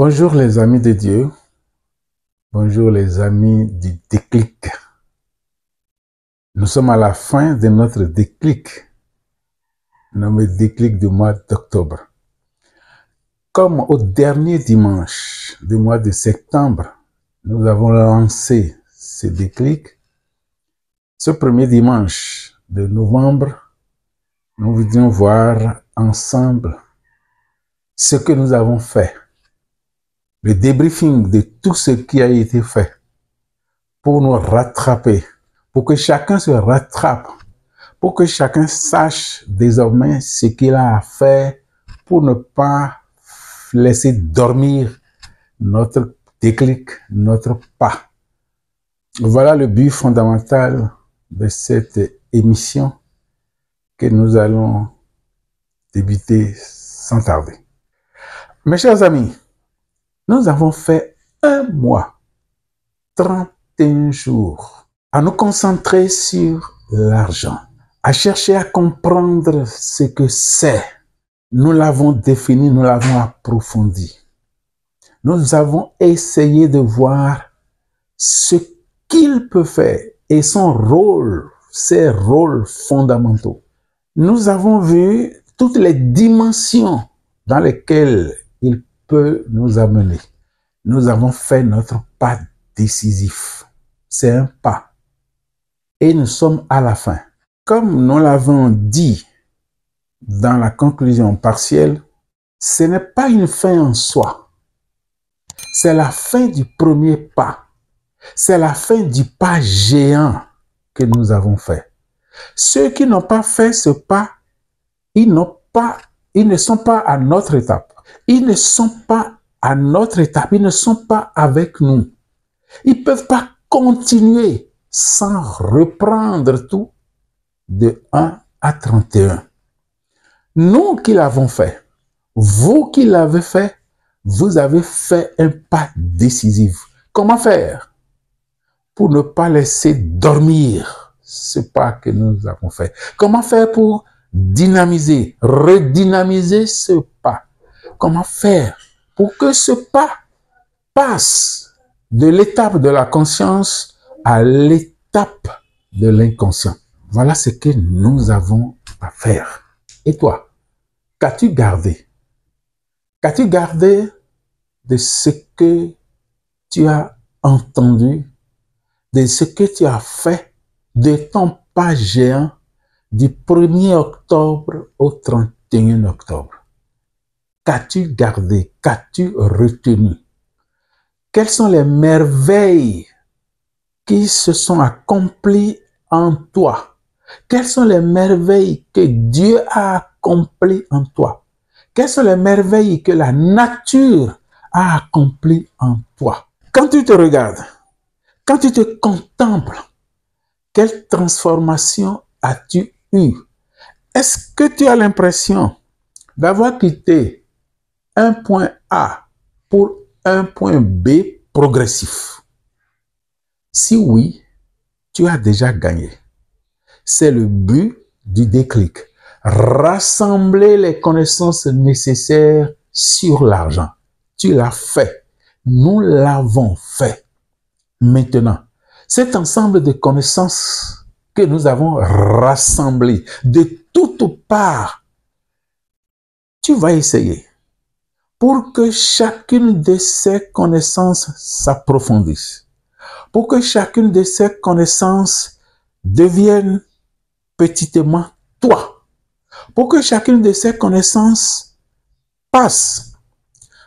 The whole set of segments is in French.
Bonjour les amis de Dieu, bonjour les amis du déclic. Nous sommes à la fin de notre déclic, nommé déclic du mois d'octobre. Comme au dernier dimanche du mois de septembre, nous avons lancé ce déclic. Ce premier dimanche de novembre, nous voudrions voir ensemble ce que nous avons fait. Le débriefing de tout ce qui a été fait pour nous rattraper, pour que chacun se rattrape, pour que chacun sache désormais ce qu'il a à faire pour ne pas laisser dormir notre déclic, notre pas. Voilà le but fondamental de cette émission que nous allons débuter sans tarder. Mes chers amis, nous avons fait un mois, 31 jours, à nous concentrer sur l'argent, à chercher à comprendre ce que c'est. Nous l'avons défini, nous l'avons approfondi. Nous avons essayé de voir ce qu'il peut faire et son rôle, ses rôles fondamentaux. Nous avons vu toutes les dimensions dans lesquelles il peut nous amener. Nous avons fait notre pas décisif. C'est un pas. Et nous sommes à la fin. Comme nous l'avons dit dans la conclusion partielle, ce n'est pas une fin en soi. C'est la fin du premier pas. C'est la fin du pas géant que nous avons fait. Ceux qui n'ont pas fait ce pas, ils ne sont pas à notre étape. Ils ne sont pas à notre étape. Ils ne sont pas avec nous. Ils ne peuvent pas continuer sans reprendre tout de 1 à 31. Nous qui l'avons fait, vous qui l'avez fait, vous avez fait un pas décisif. Comment faire pour ne pas laisser dormir ce pas que nous avons fait? Comment faire pour dynamiser, redynamiser ce pas? Comment faire pour que ce pas passe de l'étape de la conscience à l'étape de l'inconscient? Voilà ce que nous avons à faire. Et toi, qu'as-tu gardé? Qu'as-tu gardé de ce que tu as entendu, de ce que tu as fait, de ton pas géant du 1er octobre au 31 octobre? Qu'as-tu gardé? Qu'as-tu retenu? Quelles sont les merveilles qui se sont accomplies en toi? Quelles sont les merveilles que Dieu a accomplies en toi? Quelles sont les merveilles que la nature a accomplies en toi? Quand tu te regardes, quand tu te contemples, quelle transformation as-tu eue? Est-ce que tu as l'impression d'avoir quitté un point A pour un point B progressif? Si oui, tu as déjà gagné. C'est le but du déclic. Rassembler les connaissances nécessaires sur l'argent. Tu l'as fait. Nous l'avons fait. Maintenant, cet ensemble de connaissances que nous avons rassemblées de toutes parts, tu vas essayer pour que chacune de ces connaissances s'approfondisse, pour que chacune de ces connaissances devienne petitement toi, pour que chacune de ces connaissances passe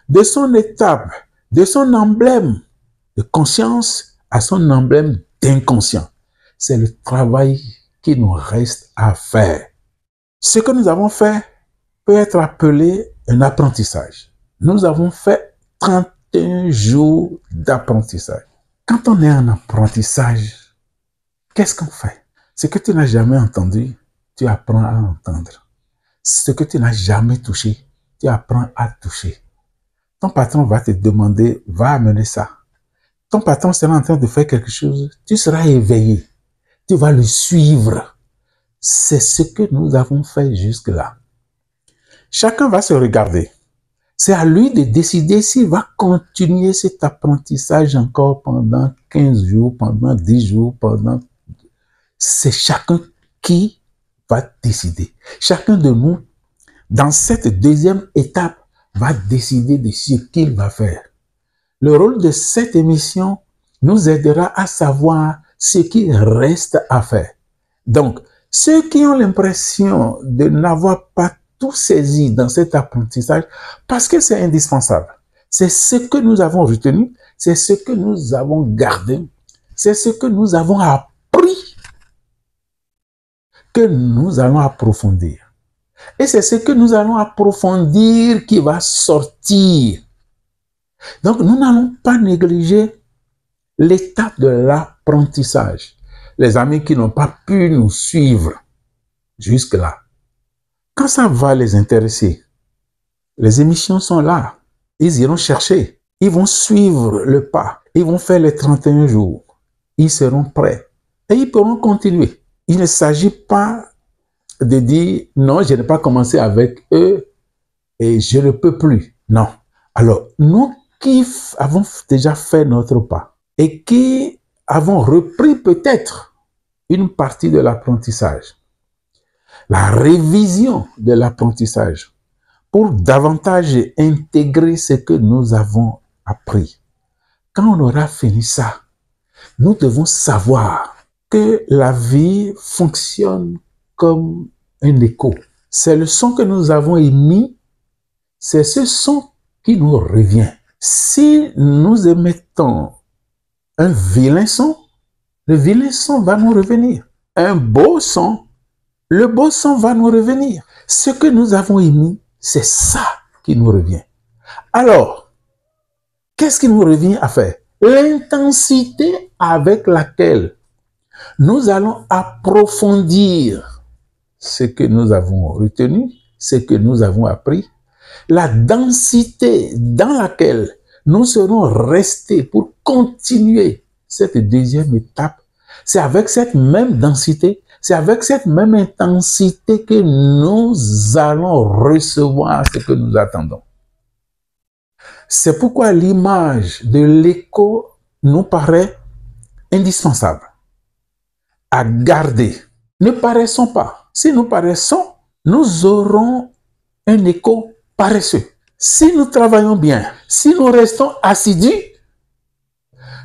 de son étape, de son emblème de conscience à son emblème d'inconscient. C'est le travail qui nous reste à faire. Ce que nous avons fait peut être appelé un apprentissage. Nous avons fait 31 jours d'apprentissage. Quand on est en apprentissage, qu'est-ce qu'on fait? Ce que tu n'as jamais entendu, tu apprends à entendre. Ce que tu n'as jamais touché, tu apprends à toucher. Ton patron va te demander, va amener ça. Ton patron sera en train de faire quelque chose, tu seras éveillé. Tu vas le suivre. C'est ce que nous avons fait jusque-là. Chacun va se regarder. C'est à lui de décider s'il va continuer cet apprentissage encore pendant 15 jours, pendant 10 jours, C'est chacun qui va décider. Chacun de nous, dans cette deuxième étape, va décider de ce qu'il va faire. Le rôle de cette émission nous aidera à savoir ce qui reste à faire. Donc, ceux qui ont l'impression de n'avoir pas tout saisi dans cet apprentissage, parce que c'est indispensable. C'est ce que nous avons retenu, c'est ce que nous avons gardé, c'est ce que nous avons appris, que nous allons approfondir. Et c'est ce que nous allons approfondir qui va sortir. Donc, nous n'allons pas négliger l'étape de l'apprentissage. Les amis qui n'ont pas pu nous suivre jusque-là, quand ça va les intéresser, les émissions sont là. Ils iront chercher. Ils vont suivre le pas. Ils vont faire les 31 jours. Ils seront prêts. Et ils pourront continuer. Il ne s'agit pas de dire non, je n'ai pas commencé avec eux et je ne peux plus. Non. Alors, nous qui avons déjà fait notre pas et qui avons repris peut-être une partie de l'apprentissage, la révision de l'apprentissage, pour davantage intégrer ce que nous avons appris. Quand on aura fini ça, nous devons savoir que la vie fonctionne comme un écho. C'est le son que nous avons émis, c'est ce son qui nous revient. Si nous émettons un vilain son, le vilain son va nous revenir. Un beau son, le beau son va nous revenir. Ce que nous avons émis, c'est ça qui nous revient. Alors, qu'est-ce qui nous revient à faire? L'intensité avec laquelle nous allons approfondir ce que nous avons retenu, ce que nous avons appris, la densité dans laquelle nous serons restés pour continuer cette deuxième étape, c'est avec cette même densité, c'est avec cette même intensité que nous allons recevoir ce que nous attendons. C'est pourquoi l'image de l'écho nous paraît indispensable à garder. Ne paraissons pas. Si nous paraissons, nous aurons un écho paresseux. Si nous travaillons bien, si nous restons assidus,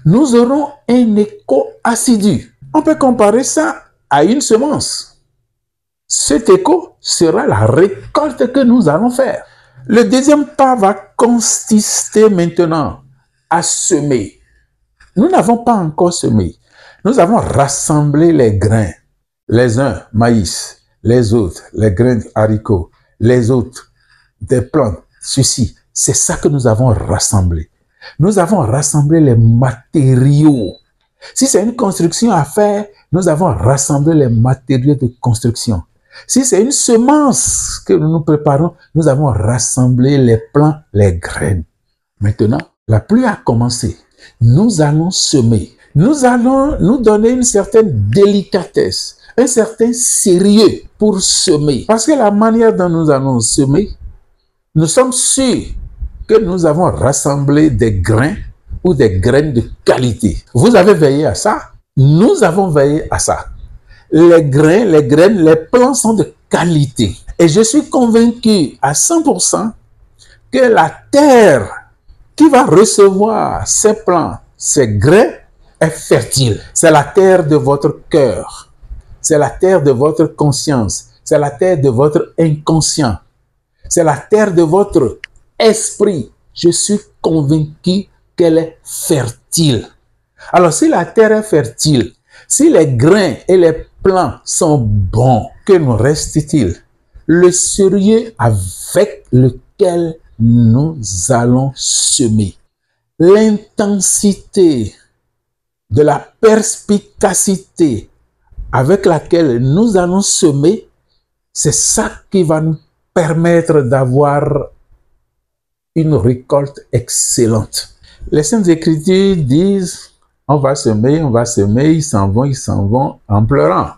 nous aurons un écho assidu. On peut comparer ça à une semence. Cet écho sera la récolte que nous allons faire. Le deuxième pas va consister maintenant à semer. Nous n'avons pas encore semé. Nous avons rassemblé les grains. Les uns maïs, les autres les grains de haricots, les autres des plantes. Ceci, c'est ça que nous avons rassemblé. Nous avons rassemblé les matériaux. Si c'est une construction à faire, nous avons rassemblé les matériaux de construction. Si c'est une semence que nous nous préparons, nous avons rassemblé les plants, les graines. Maintenant, la pluie a commencé. Nous allons semer. Nous allons nous donner une certaine délicatesse, un certain sérieux pour semer. Parce que la manière dont nous allons semer, nous sommes sûrs que nous avons rassemblé des grains ou des graines de qualité. Vous avez veillé à ça? Nous avons veillé à ça. Les grains, les graines, les plants sont de qualité. Et je suis convaincu à 100% que la terre qui va recevoir ces plants, ces grains, est fertile. C'est la terre de votre cœur. C'est la terre de votre conscience. C'est la terre de votre inconscient. C'est la terre de votre esprit. Je suis convaincu qu'elle est fertile. Alors, si la terre est fertile, si les grains et les plants sont bons, que nous reste-t-il? Le sérieux avec lequel nous allons semer. L'intensité de la perspicacité avec laquelle nous allons semer, c'est ça qui va nous permettre d'avoir une récolte excellente. Les Saintes Écritures disent, on va semer, ils s'en vont en pleurant.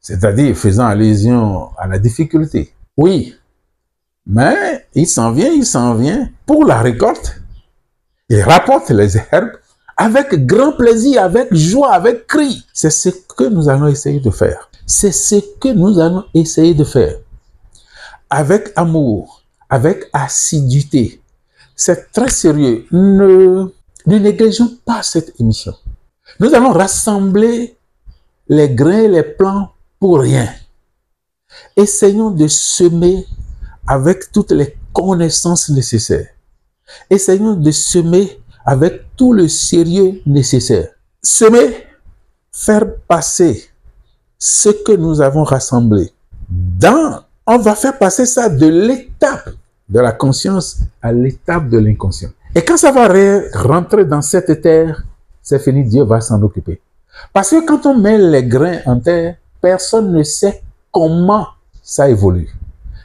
C'est-à-dire faisant allusion à la difficulté. Oui, Mais il s'en vient pour la récolte. Il rapporte les herbes avec grand plaisir, avec joie, avec cri. C'est ce que nous allons essayer de faire. C'est ce que nous allons essayer de faire. Avec amour, avec assiduité. C'est très sérieux. Ne négligeons pas cette émission. Nous allons rassembler les grains et les plants pour rien. Essayons de semer avec toutes les connaissances nécessaires. Essayons de semer avec tout le sérieux nécessaire. Semer, faire passer ce que nous avons rassemblé. On va faire passer ça de l'étape de la conscience à l'étape de l'inconscient. Et quand ça va rentrer dans cette terre, c'est fini, Dieu va s'en occuper. Parce que quand on met les grains en terre, personne ne sait comment ça évolue.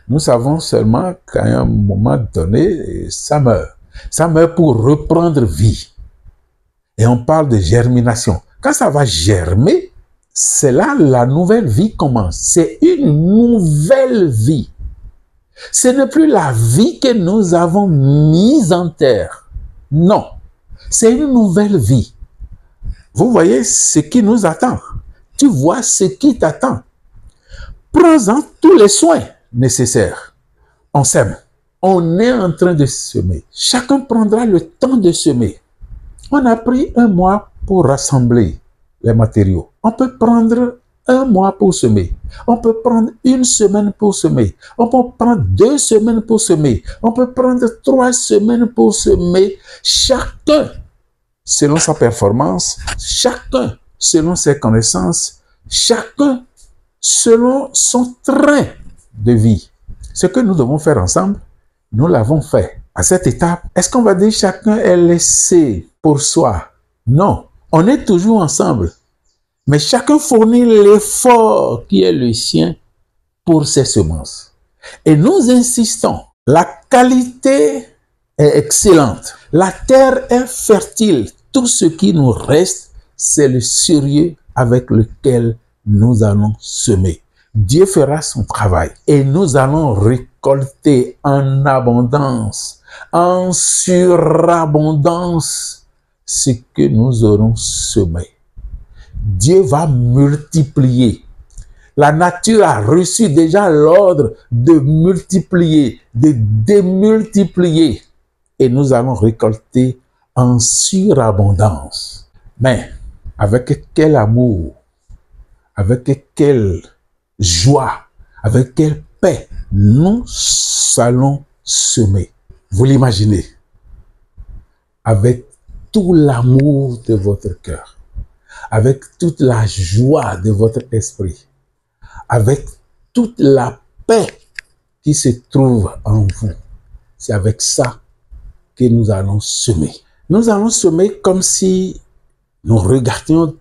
Nous savons seulement qu'à un moment donné, ça meurt. Ça meurt pour reprendre vie. Et on parle de germination. Quand ça va germer, c'est là la nouvelle vie commence. C'est une nouvelle vie. Ce n'est plus la vie que nous avons mise en terre. Non. C'est une nouvelle vie. Vous voyez ce qui nous attend. Tu vois ce qui t'attend. Prends-en tous les soins nécessaires. On sème. On est en train de semer. Chacun prendra le temps de semer. On a pris 1 mois pour rassembler les matériaux. On peut prendre 1 mois pour semer. On peut prendre 1 semaine pour semer. On peut prendre 2 semaines pour semer. On peut prendre 3 semaines pour semer. Chacun selon sa performance, chacun selon ses connaissances, chacun selon son train de vie. Ce que nous devons faire ensemble, nous l'avons fait. À cette étape, est-ce qu'on va dire chacun est laissé pour soi? Non, on est toujours ensemble. Mais chacun fournit l'effort qui est le sien pour ses semences. Et nous insistons, la qualité est excellente. La terre est fertile. Tout ce qui nous reste, c'est le sérieux avec lequel nous allons semer. Dieu fera son travail et nous allons récolter en abondance, en surabondance, ce que nous aurons semé. Dieu va multiplier. La nature a reçu déjà l'ordre de multiplier, de démultiplier. Et nous allons récolter en surabondance. Mais avec quel amour, avec quelle joie, avec quelle paix nous allons semer. Vous l'imaginez, avec tout l'amour de votre cœur, avec toute la joie de votre esprit, avec toute la paix qui se trouve en vous. C'est avec ça que nous allons semer. Nous allons semer comme si nous regardions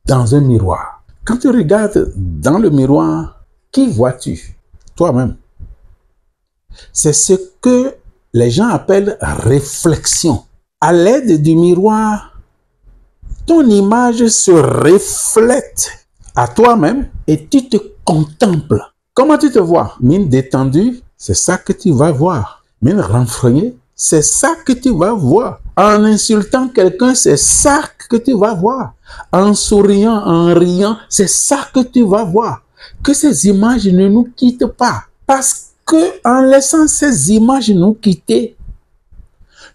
dans un miroir. Quand tu regardes dans le miroir, qui vois-tu? Toi-même. C'est ce que les gens appellent réflexion. À l'aide du miroir, ton image se reflète à toi-même et tu te contemples. Comment tu te vois? Mine détendue, c'est ça que tu vas voir. Mine renfrognée, c'est ça que tu vas voir. En insultant quelqu'un, c'est ça que tu vas voir. En souriant, en riant, c'est ça que tu vas voir. Que ces images ne nous quittent pas. Parce que en laissant ces images nous quitter,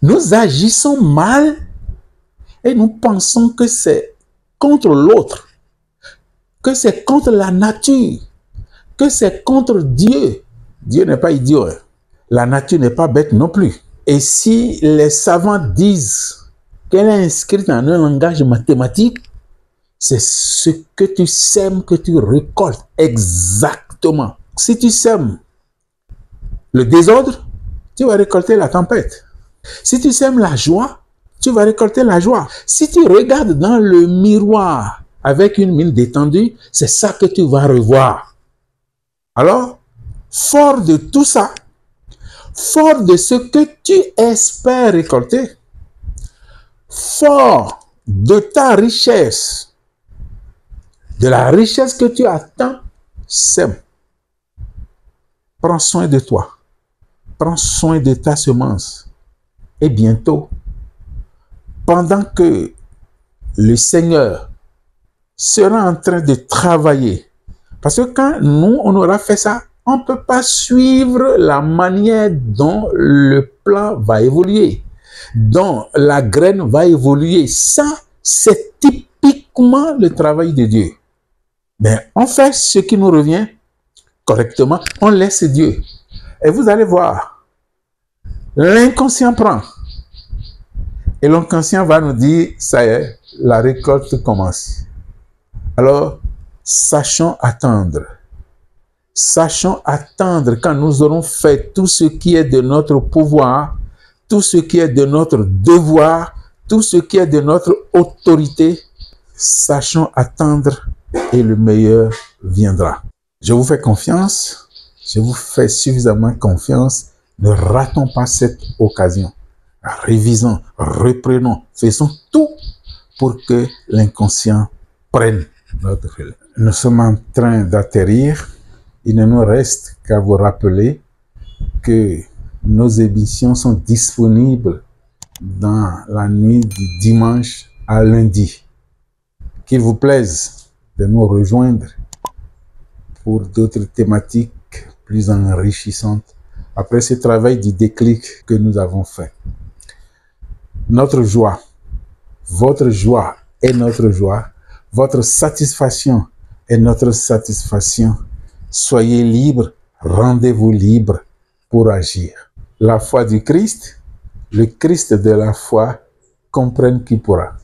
nous agissons mal et nous pensons que c'est contre l'autre, que c'est contre la nature, que c'est contre Dieu. Dieu n'est pas idiot. La nature n'est pas bête non plus. Et si les savants disent qu'elle est inscrite dans un langage mathématique, c'est ce que tu sèmes que tu récoltes exactement. Si tu sèmes le désordre, tu vas récolter la tempête. Si tu sèmes la joie, tu vas récolter la joie. Si tu regardes dans le miroir avec une mine détendue, c'est ça que tu vas revoir. Alors, fort de tout ça, fort de ce que tu espères récolter, fort de ta richesse, de la richesse que tu attends, sème. Prends soin de toi. prends soin de ta semence. Et bientôt, pendant que le Seigneur sera en train de travailler, parce que quand nous, on aura fait ça, on ne peut pas suivre la manière dont le plant va évoluer, dont la graine va évoluer. Ça, c'est typiquement le travail de Dieu. Mais on fait ce qui nous revient correctement, on laisse Dieu. Et vous allez voir, l'inconscient prend. Et l'inconscient va nous dire, ça y est, la récolte commence. Alors, sachons attendre. Sachons attendre quand nous aurons fait tout ce qui est de notre pouvoir, tout ce qui est de notre devoir, tout ce qui est de notre autorité. Sachons attendre et le meilleur viendra. Je vous fais confiance, je vous fais suffisamment confiance. Ne ratons pas cette occasion. Révisons, reprenons, faisons tout pour que l'inconscient prenne notre relais. Nous sommes en train d'atterrir. Il ne nous reste qu'à vous rappeler que nos émissions sont disponibles dans la nuit du dimanche à lundi. Qu'il vous plaise de nous rejoindre pour d'autres thématiques plus enrichissantes après ce travail du déclic que nous avons fait. Notre joie, votre joie est notre joie, votre satisfaction est notre satisfaction. Soyez libres, rendez-vous libres pour agir. La foi du Christ, le Christ de la foi, comprenne qui pourra.